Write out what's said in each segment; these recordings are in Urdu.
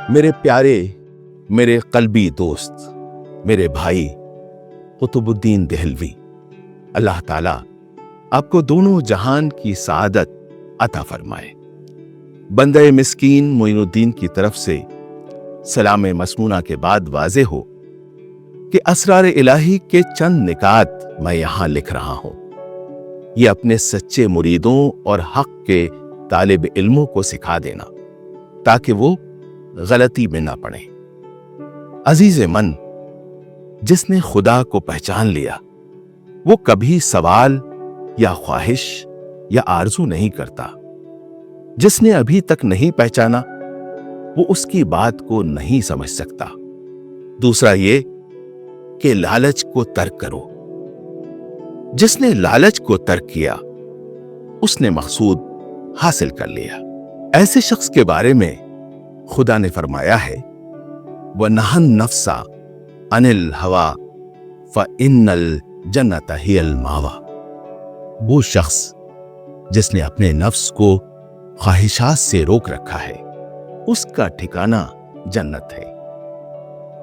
میرے پیارے، میرے قلبی دوست، میرے بھائی قطب الدین دہلوی، اللہ تعالیٰ آپ کو دونوں جہان کی سعادت عطا فرمائے۔ بندہ مسکین معین الدین کی طرف سے سلام مسمونہ کے بعد واضح ہو کہ اسرار الہی کے چند نکات میں یہاں لکھ رہا ہوں۔ یہ اپنے سچے مریدوں اور حق کے طالب علموں کو سکھا دینا تاکہ وہ غلطی میں نہ پڑیں۔ عزیز من، جس نے خدا کو پہچان لیا وہ کبھی سوال یا خواہش یا آرزو نہیں کرتا۔ جس نے ابھی تک نہیں پہچانا وہ اس کی بات کو نہیں سمجھ سکتا۔ دوسرا یہ کہ لالچ کو ترک کرو۔ جس نے لالچ کو ترک کیا اس نے مقصود حاصل کر لیا۔ ایسے شخص کے بارے میں خدا نے فرمایا ہے وَنَهَى النَّفْسَ عَنِ الْهَوَىٰ فَإِنَّ الْجَنَّةَ هِيَ الْمَأْوَىٰ۔ وہ شخص جس نے اپنے نفس کو خواہشات سے روک رکھا ہے اس کا ٹھکانہ جنت ہے۔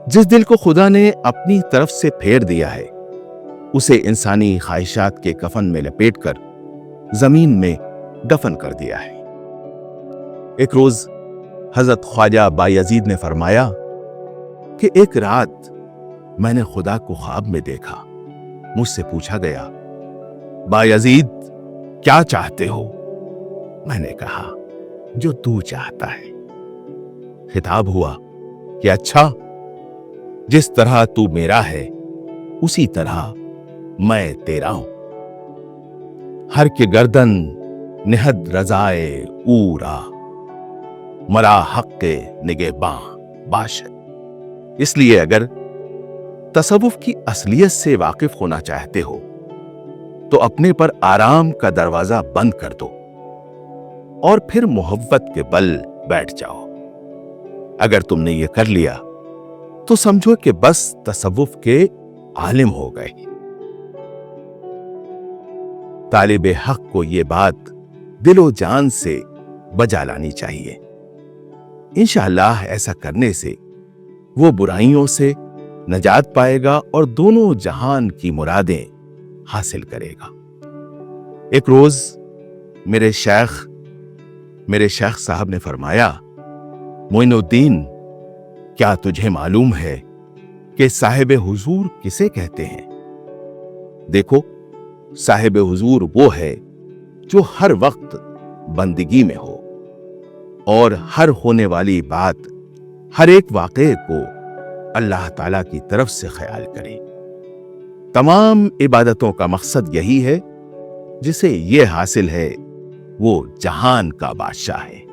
جس دل کو خدا نے اپنی طرف سے پھیر دیا ہے اسے انسانی خواہشات کے کفن میں لپیٹ کر زمین میں دفن کر دیا ہے۔ ایک روز حضرت خواجہ بایزید نے فرمایا کہ ایک رات میں نے خدا کو خواب میں دیکھا۔ مجھ سے پوچھا گیا بایزید کیا چاہتے ہو؟ میں نے کہا جو تو چاہتا ہے۔ خطاب ہوا کہ اچھا، جس طرح تو میرا ہے اسی طرح میں تیرا ہوں۔ ہر کے گردن نہد رضائے اورا، مرا حق کے نگہباں باشد۔ اس لیے اگر تصوف کی اصلیت سے واقف ہونا چاہتے ہو تو اپنے پر آرام کا دروازہ بند کر دو اور پھر محبت کے بل بیٹھ جاؤ۔ اگر تم نے یہ کر لیا تو سمجھو کہ بس تصوف کے عالم ہو گئے۔ طالب حق کو یہ بات دل و جان سے بجا لانی چاہیے۔ انشاءاللہ ایسا کرنے سے وہ برائیوں سے نجات پائے گا اور دونوں جہان کی مرادیں حاصل کرے گا۔ ایک روز میرے شیخ صاحب نے فرمایا معین الدین، کیا تجھے معلوم ہے کہ صاحب حضور کسے کہتے ہیں؟ دیکھو، صاحب حضور وہ ہے جو ہر وقت بندگی میں ہو اور ہر ہونے والی بات، ہر ایک واقعے کو اللہ تعالیٰ کی طرف سے خیال کرے۔ تمام عبادتوں کا مقصد یہی ہے، جسے یہ حاصل ہے وہ جہان کا بادشاہ ہے،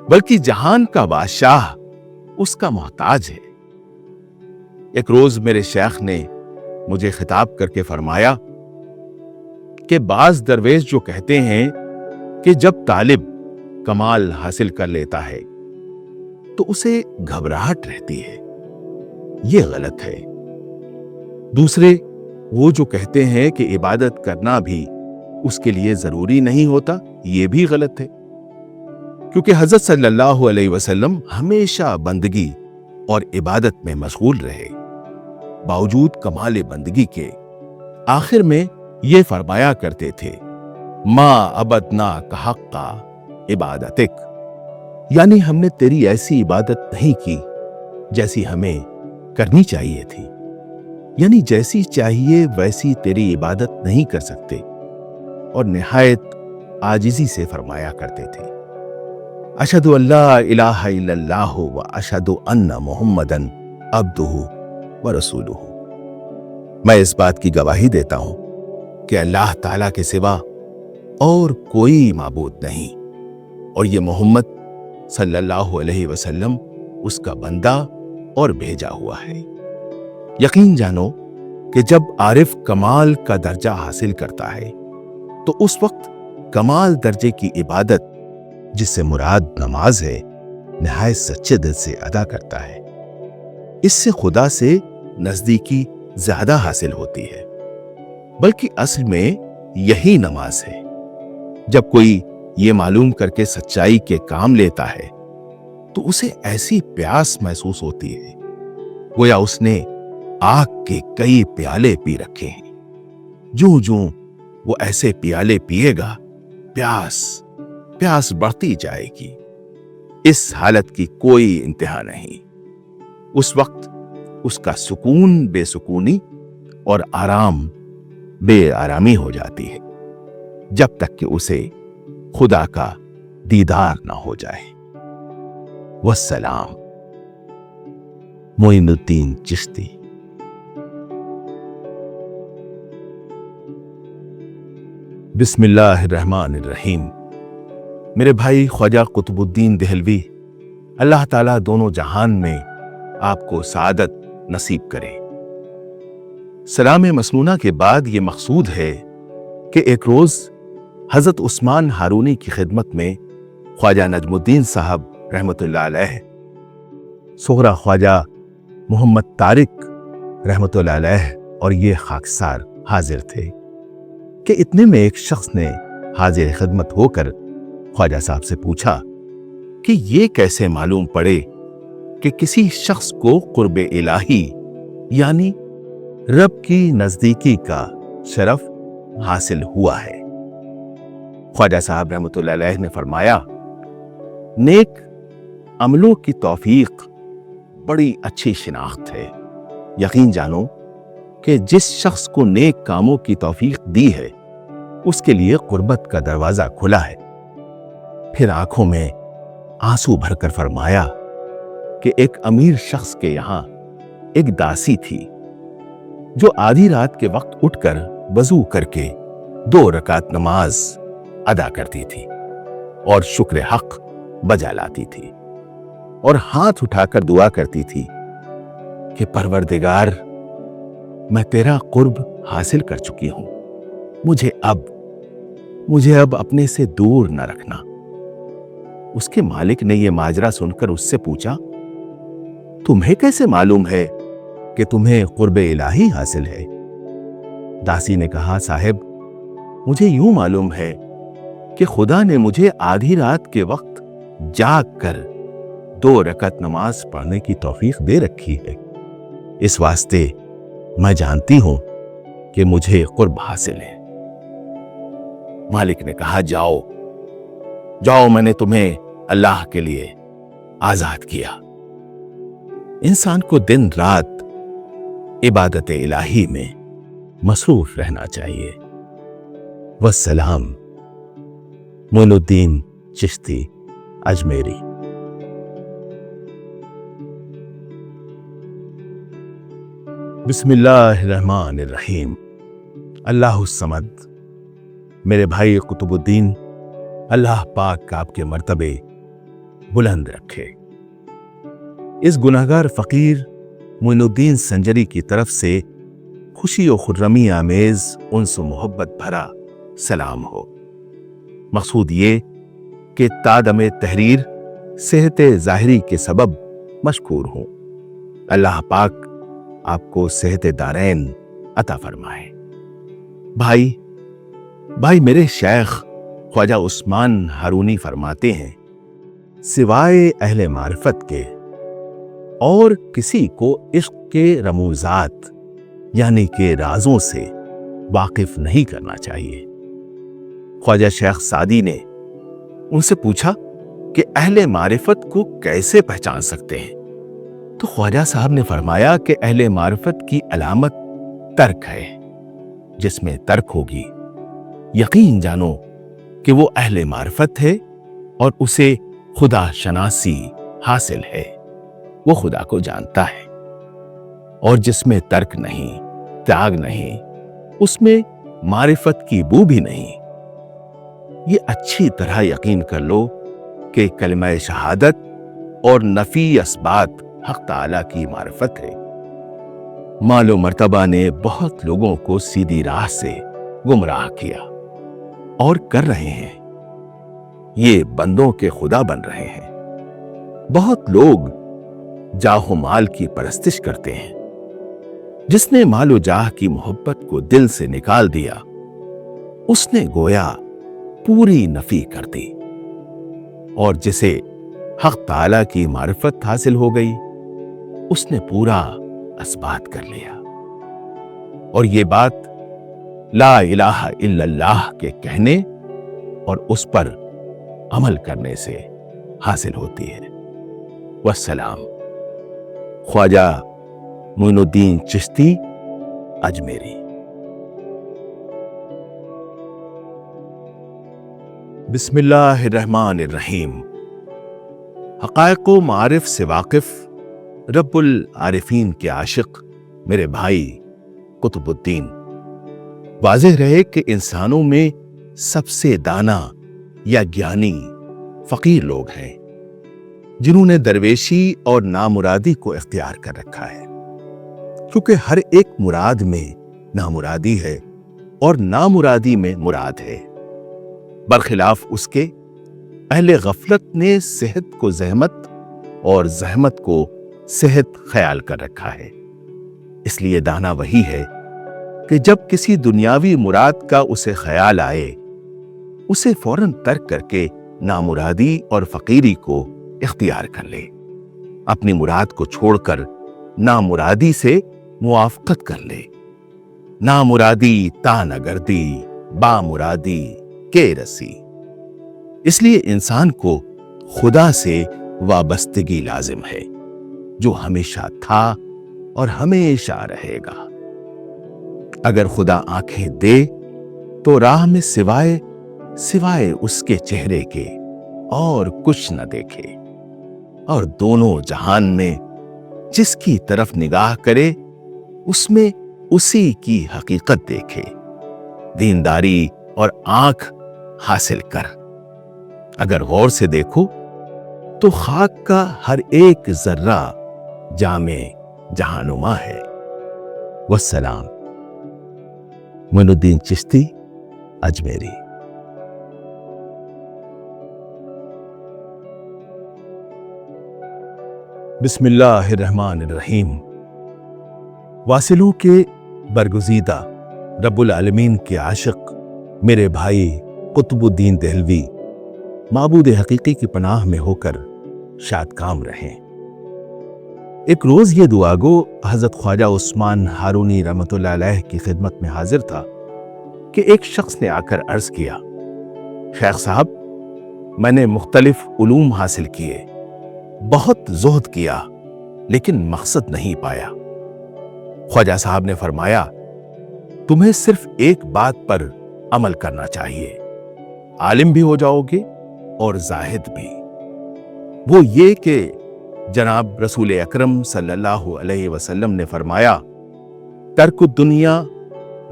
بلکہ جہان کا بادشاہ اس کا محتاج ہے۔ ایک روز میرے شیخ نے مجھے خطاب کر کے فرمایا کہ بعض درویش جو کہتے ہیں کہ جب طالب کمال حاصل کر لیتا ہے تو اسے گھبراہٹ رہتی ہے، یہ غلط ہے۔ دوسرے وہ جو کہتے ہیں کہ عبادت کرنا بھی اس کے لیے ضروری نہیں ہوتا، یہ بھی غلط ہے، کیونکہ حضرت صلی اللہ علیہ وسلم ہمیشہ بندگی اور عبادت میں مشغول رہے۔ باوجود کمال بندگی کے آخر میں یہ فرمایا کرتے تھے ما عبدنا کحق عبادتک، یعنی ہم نے تیری ایسی عبادت نہیں کی جیسی ہمیں کرنی چاہیے تھی، یعنی جیسی چاہیے ویسی تیری عبادت نہیں کر سکتے، اور نہایت عاجزی سے فرمایا کرتے تھے اشہد ان لا الہ الا اللہ و اشہد ان محمدً عبدہ و رسولہ۔ میں اس بات کی گواہی دیتا ہوں کہ اللہ تعالیٰ کے سوا اور کوئی معبود نہیں، اور یہ محمد صلی اللہ علیہ وسلم اس کا بندہ اور بھیجا ہوا ہے۔ یقین جانو کہ جب عارف کمال کا درجہ حاصل کرتا ہے تو اس وقت کمال درجے کی عبادت، جس سے مراد نماز ہے، نہایت سچے دل سے ادا کرتا ہے۔ اس سے خدا سے نزدیکی زیادہ حاصل ہوتی ہے، بلکہ اصل میں یہی نماز ہے۔ جب کوئی یہ معلوم کر کے سچائی کے کام لیتا ہے تو اسے ایسی پیاس محسوس ہوتی ہے گویا اس نے آگ کے کئی پیالے پی رکھے ہیں۔ جوں جوں وہ ایسے پیالے پیے گا پیاس بڑھتی جائے گی۔ اس حالت کی کوئی انتہا نہیں۔ اس وقت اس کا سکون بے سکونی اور آرام بے آرامی ہو جاتی ہے، جب تک کہ اسے خدا کا دیدار نہ ہو جائے۔ والسلام، معین الدین چشتی۔ بسم اللہ الرحمن الرحیم۔ میرے بھائی خواجہ قطب الدین دہلوی، اللہ تعالیٰ دونوں جہان میں آپ کو سعادت نصیب کرے۔ سلام مسنونہ کے بعد یہ مقصود ہے کہ ایک روز حضرت عثمان ہارونی کی خدمت میں خواجہ نجم الدین صاحب رحمۃ اللہ علیہ، سغرا خواجہ محمد طارق رحمۃ اللہ علیہ اور یہ خاکسار حاضر تھے کہ اتنے میں ایک شخص نے حاضر خدمت ہو کر خواجہ صاحب سے پوچھا کہ یہ کیسے معلوم پڑے کہ کسی شخص کو قرب الہی یعنی رب کی نزدیکی کا شرف حاصل ہوا ہے۔ خواجہ صاحب رحمۃ اللہ علیہ نے فرمایا، نیک عملوں کی توفیق بڑی اچھی شناخت ہے۔ یقین جانو کہ جس شخص کو نیک کاموں کی توفیق دی ہے اس کے لیے قربت کا دروازہ کھلا ہے۔ پھر آنکھوں میں آنسو بھر کر فرمایا کہ ایک امیر شخص کے یہاں ایک داسی تھی جو آدھی رات کے وقت اٹھ کر وضو کر کے 2 رکعت نماز ادا کرتی تھی اور شکر حق بجا لاتی تھی اور ہاتھ اٹھا کر دعا کرتی تھی کہ پروردگار، میں تیرا قرب حاصل کر چکی ہوں، مجھے اب اپنے سے دور نہ رکھنا۔ اس کے مالک نے یہ ماجرا سن کر اس سے پوچھا، تمہیں کیسے معلوم ہے کہ تمہیں قرب الہی حاصل ہے؟ داسی نے کہا، صاحب مجھے یوں معلوم ہے کہ خدا نے مجھے آدھی رات کے وقت جاگ کر 2 رکعت نماز پڑھنے کی توفیق دے رکھی ہے، اس واسطے میں جانتی ہوں کہ مجھے قرب حاصل ہے۔ مالک نے کہا، جاؤ میں نے تمہیں اللہ کے لیے آزاد کیا۔ انسان کو دن رات عبادت الہی میں مصروف رہنا چاہیے۔ والسلام، معین الدین چشتی اجمیری۔ بسم اللہ الرحمن الرحیم۔ اللہ الصمد۔ میرے بھائی قطب الدین، اللہ پاک آپ کے مرتبے بلند رکھے۔ اس گناہگار فقیر معین الدین سنجری کی طرف سے خوشی و خرمی آمیز انس و محبت بھرا سلام ہو۔ مقصود یہ کہ تادم تحریر صحت ظاہری کے سبب مشکور ہوں۔ اللہ پاک آپ کو صحت دارین عطا فرمائے۔ بھائی میرے شیخ خواجہ عثمان ہارونی فرماتے ہیں، سوائے اہل معرفت کے اور کسی کو عشق کے رموزات یعنی کہ رازوں سے واقف نہیں کرنا چاہیے۔ خواجہ شیخ سعدی نے ان سے پوچھا کہ اہل معرفت کو کیسے پہچان سکتے ہیں؟ تو خواجہ صاحب نے فرمایا کہ اہل معرفت کی علامت ترک ہے۔ جس میں ترک ہوگی یقین جانو کہ وہ اہل معرفت ہے اور اسے خدا شناسی حاصل ہے، وہ خدا کو جانتا ہے۔ اور جس میں ترک نہیں، تیاگ نہیں، اس میں معرفت کی بو بھی نہیں۔ یہ اچھی طرح یقین کر لو کہ کلمہ شہادت اور نفی اثبات حق تعالی کی معرفت ہے۔ مال و مرتبہ نے بہت لوگوں کو سیدھی راہ سے گمراہ کیا اور کر رہے ہیں، یہ بندوں کے خدا بن رہے ہیں۔ بہت لوگ جاہ و مال کی پرستش کرتے ہیں۔ جس نے مال و جاہ کی محبت کو دل سے نکال دیا اس نے گویا پوری نفی کر دی، اور جسے حق تعالی کی معرفت حاصل ہو گئی، اس نے پورا اثبات کر لیا، اور یہ بات لا الہ الا اللہ کے کہنے اور اس پر عمل کرنے سے حاصل ہوتی ہے۔ والسلام۔ خواجہ معین الدین چشتی، اجمیری۔ بسم اللہ الرحمن الرحیم۔ حقائق و معارف سے واقف، رب العارفین کے عاشق میرے بھائی قطب الدین، واضح رہے کہ انسانوں میں سب سے دانا یا گیانی فقیر لوگ ہیں، جنہوں نے درویشی اور نامرادی کو اختیار کر رکھا ہے، کیونکہ ہر ایک مراد میں نامرادی ہے اور نامرادی میں مراد ہے۔ برخلاف اس کے، اہل غفلت نے صحت کو زحمت اور زحمت کو صحت خیال کر رکھا ہے۔ اس لیے دانا وہی ہے کہ جب کسی دنیاوی مراد کا اسے خیال آئے، اسے فوراً ترک کر کے نامرادی اور فقیری کو اختیار کر لے، اپنی مراد کو چھوڑ کر نامرادی سے موافقت کر لے۔ نامرادی تا نہ گردی، با مرادی کے رسی۔ اس لیے انسان کو خدا سے وابستگی لازم ہے، جو ہمیشہ تھا اور ہمیشہ رہے گا۔ اگر خدا آنکھیں دے تو راہ میں سوائے اس کے چہرے کے اور کچھ نہ دیکھے، اور دونوں جہان میں جس کی طرف نگاہ کرے اس میں اسی کی حقیقت دیکھے۔ دینداری اور آنکھ حاصل کر، اگر غور سے دیکھو تو خاک کا ہر ایک ذرہ جامع جہانما ہے۔ والسلام۔ معین الدین چشتی، اجمیری۔ بسم اللہ الرحمن الرحیم۔ واصلوں کے برگزیدہ، رب العالمین کے عاشق میرے بھائی قطب الدین دہلوی معبود حقیقی کی پناہ میں ہو کر شاد کام رہیں۔ ایک روز یہ دعا گو حضرت خواجہ عثمان ہارونی رحمۃ اللہ علیہ کی خدمت میں حاضر تھا کہ ایک شخص نے آ کر عرض کیا، شیخ صاحب، میں نے مختلف علوم حاصل کیے، بہت زہد کیا، لیکن مقصد نہیں پایا۔ خواجہ صاحب نے فرمایا، تمہیں صرف ایک بات پر عمل کرنا چاہیے، عالم بھی ہو جاؤ گے اور زاہد بھی۔ وہ یہ کہ جناب رسول اکرم صلی اللہ علیہ وسلم نے فرمایا، ترک الدنیا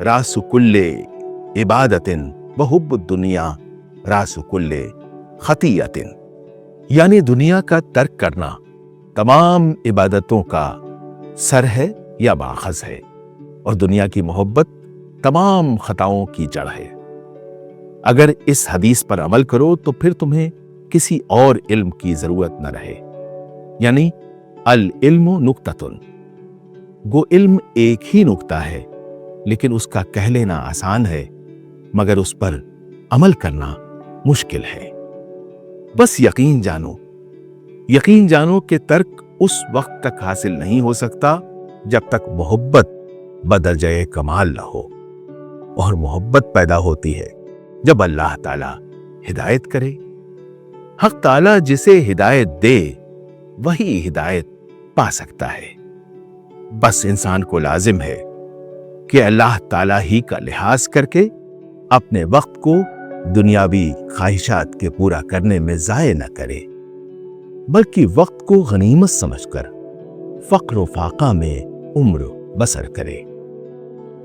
راس کل عبادت وحب الدنیا راس کل خطیئت، یعنی دنیا کا ترک کرنا تمام عبادتوں کا سر ہے یا ماخذ ہے، اور دنیا کی محبت تمام خطاؤں کی جڑ ہے۔ اگر اس حدیث پر عمل کرو تو پھر تمہیں کسی اور علم کی ضرورت نہ رہے، یعنی العلم نقطۃ، گو علم ایک ہی نقطہ ہے، لیکن اس کا کہہ لینا آسان ہے، مگر اس پر عمل کرنا مشکل ہے۔ بس یقین جانو کہ ترک اس وقت تک حاصل نہیں ہو سکتا جب تک محبت بدرجہ کمال نہ ہو، اور محبت پیدا ہوتی ہے جب اللہ تعالی ہدایت کرے۔ حق تعالی جسے ہدایت دے وہی ہدایت پا سکتا ہے۔ بس انسان کو لازم ہے کہ اللہ تعالی ہی کا لحاظ کر کے اپنے وقت کو دنیاوی خواہشات کے پورا کرنے میں ضائع نہ کرے، بلکہ وقت کو غنیمت سمجھ کر فقر و فاقہ میں عمر بسر کرے،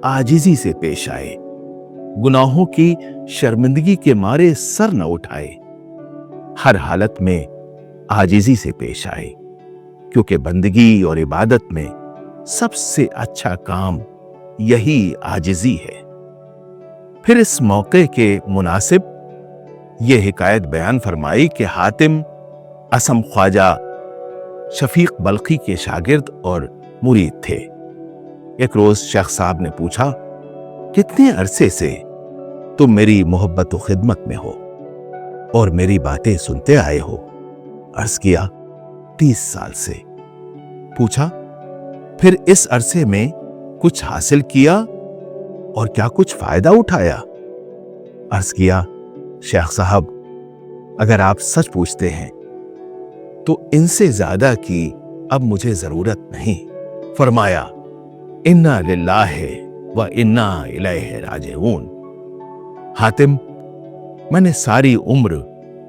عاجزی سے پیش آئے، گناہوں کی شرمندگی کے مارے سر نہ اٹھائے، ہر حالت میں عاجزی سے پیش آئے، کیونکہ بندگی اور عبادت میں سب سے اچھا کام یہی عاجزی ہے۔ پھر اس موقع کے مناسب یہ حکایت بیان فرمائی کہ حاتم اسم خواجہ شفیق بلخی کے شاگرد اور مرید تھے۔ ایک روز شیخ صاحب نے پوچھا، کتنے عرصے سے تم میری محبت و خدمت میں ہو اور میری باتیں سنتے آئے ہو؟ عرض کیا 30 سال سے۔ پوچھا پھر اس عرصے میں کچھ حاصل کیا اور کیا کچھ فائدہ اٹھایا؟ عرض کیا شیخ صاحب اگر آپ سچ پوچھتے ہیں تو ان سے زیادہ کی اب مجھے ضرورت نہیں۔ فرمایا انا للہ و انا الیہ راجعون۔ حاتم میں نے ساری عمر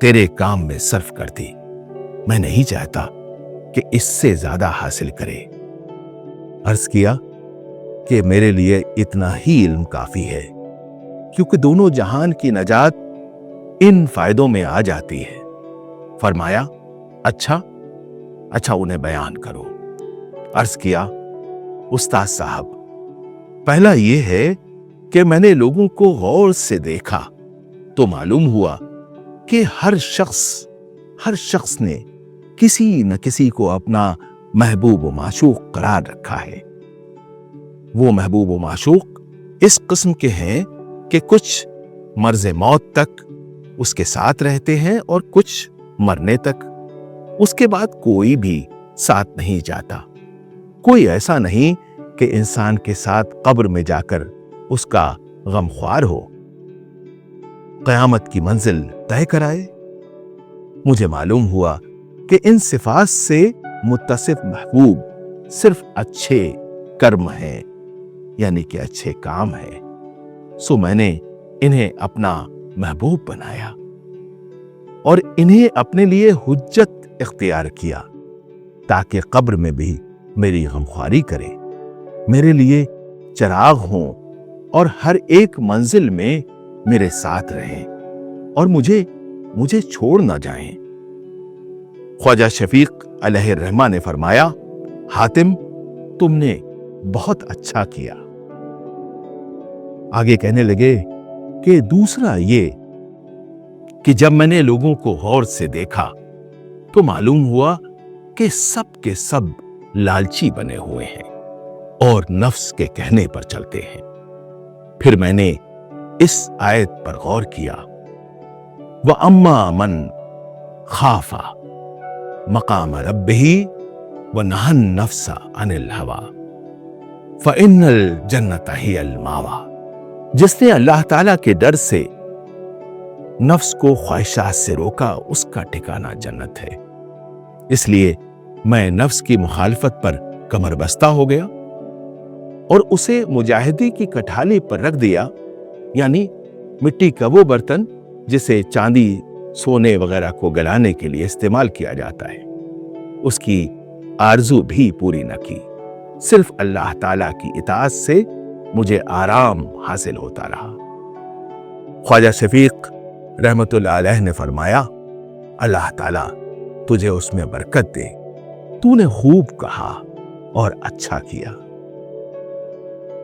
تیرے کام میں صرف کر دی، میں نہیں چاہتا کہ اس سے زیادہ حاصل کرے۔ عرض کیا کہ میرے لیے اتنا ہی علم کافی ہے، کیونکہ دونوں جہان کی نجات ان فائدوں میں آ جاتی ہے۔ فرمایا اچھا انہیں بیان کرو۔ عرض کیا استاد صاحب پہلا یہ ہے کہ میں نے لوگوں کو غور سے دیکھا تو معلوم ہوا کہ ہر شخص نے کسی نہ کسی کو اپنا محبوب و معشوق قرار رکھا ہے۔ وہ محبوب و معشوق اس قسم کے ہیں کہ کچھ مرز موت تک اس کے ساتھ رہتے ہیں اور کچھ مرنے تک، اس کے بعد کوئی بھی ساتھ نہیں جاتا۔ کوئی ایسا نہیں کہ انسان کے ساتھ قبر میں جا کر اس کا غمخوار ہو، قیامت کی منزل طے کرائے۔ مجھے معلوم ہوا کہ ان صفات سے متصف محبوب صرف اچھے کرم ہیں، یعنی کہ اچھے کام ہیں، سو میں نے انہیں اپنا محبوب بنایا اور انہیں اپنے لیے حجت اختیار کیا تاکہ قبر میں بھی میری غمخواری کرے، میرے لیے چراغ ہوں اور ہر ایک منزل میں میرے ساتھ رہیں اور مجھے چھوڑ نہ جائیں۔ خواجہ شفیق علیہ الرحمہ نے فرمایا حاتم تم نے بہت اچھا کیا۔ آگے کہنے لگے کہ دوسرا یہ کہ جب میں نے لوگوں کو غور سے دیکھا تو معلوم ہوا کہ سب کے سب لالچی بنے ہوئے ہیں اور نفس کے کہنے پر چلتے ہیں۔ پھر میں نے اس آیت پر غور کیا وَأَمَّا مَنْ خَافَ مَقَامَ رَبِّهِ وَنَهَى النَّفْسَ عَنِ الْهَوَىٰ فَإِنَّ الْجَنَّةَ هِيَ الْمَأْوَىٰ۔ جس نے اللہ تعالیٰ کے ڈر سے نفس کو خواہشات سے روکا اس کا ٹھکانہ جنت ہے۔ اس لیے میں نفس کی مخالفت پر کمر بستہ ہو گیا اور اسے مجاہدی کی کٹھالی پر رکھ دیا، یعنی مٹی کا وہ برتن جسے چاندی سونے وغیرہ کو گلانے کے لیے استعمال کیا جاتا ہے، اس کی آرزو بھی پوری نہ کی، صرف اللہ تعالیٰ کی اطاعت سے مجھے آرام حاصل ہوتا رہا۔ خواجہ شفیق رحمت اللہ علیہ نے فرمایا اللہ تعالیٰ تجھے اس میں برکت دے، تو نے خوب کہا اور اچھا کیا۔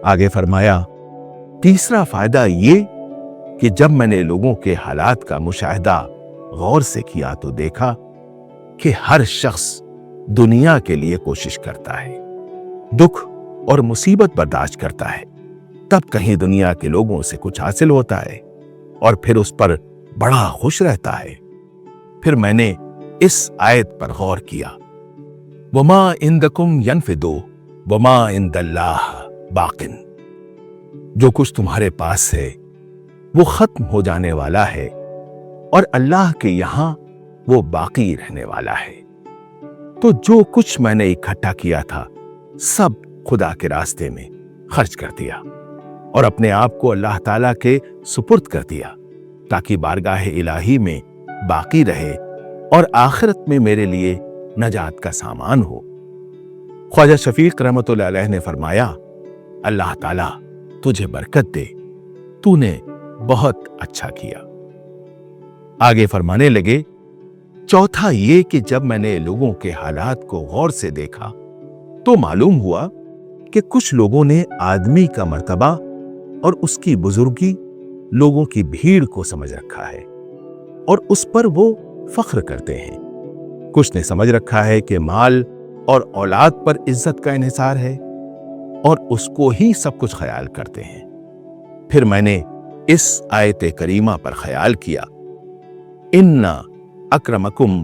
آگے فرمایا تیسرا فائدہ یہ کہ جب میں نے لوگوں کے حالات کا مشاہدہ غور سے کیا تو دیکھا کہ ہر شخص دنیا کے لیے کوشش کرتا ہے، دکھ اور مصیبت برداشت کرتا ہے، تب کہیں دنیا کے لوگوں سے کچھ حاصل ہوتا ہے اور پھر اس پر بڑا خوش رہتا ہے۔ پھر میں نے اس آیت پر غور کیا وَمَا عِندَكُمْ يَنْفِدُ وَمَا عِندَ اللَّهِ بَاقٍ۔ جو کچھ تمہارے پاس ہے وہ ختم ہو جانے والا ہے اور اللہ کے یہاں وہ باقی رہنے والا ہے۔ تو جو کچھ میں نے اکٹھا کیا تھا سب خدا کے راستے میں خرچ کر دیا اور اپنے آپ کو اللہ تعالیٰ کے سپرد کر دیا تاکہ بارگاہ الہی میں باقی رہے اور آخرت میں میرے لیے نجات کا سامان ہو۔ خواجہ شفیق رحمت اللہ علیہ نے فرمایا اللہ تعالیٰ تجھے برکت دے، تو نے بہت اچھا کیا۔ آگے فرمانے لگے چوتھا یہ کہ جب میں نے لوگوں کے حالات کو غور سے دیکھا تو معلوم ہوا کہ کچھ لوگوں نے آدمی کا مرتبہ اور اس کی بزرگی لوگوں کی بھیڑ کو سمجھ رکھا ہے اور اس پر وہ فخر کرتے ہیں۔ کچھ نے سمجھ رکھا ہے کہ مال اور اولاد پر عزت کا انحصار ہے اور اس کو ہی سب کچھ خیال کرتے ہیں۔ پھر میں نے اس آیت کریمہ پر خیال کیا ان اکرمکم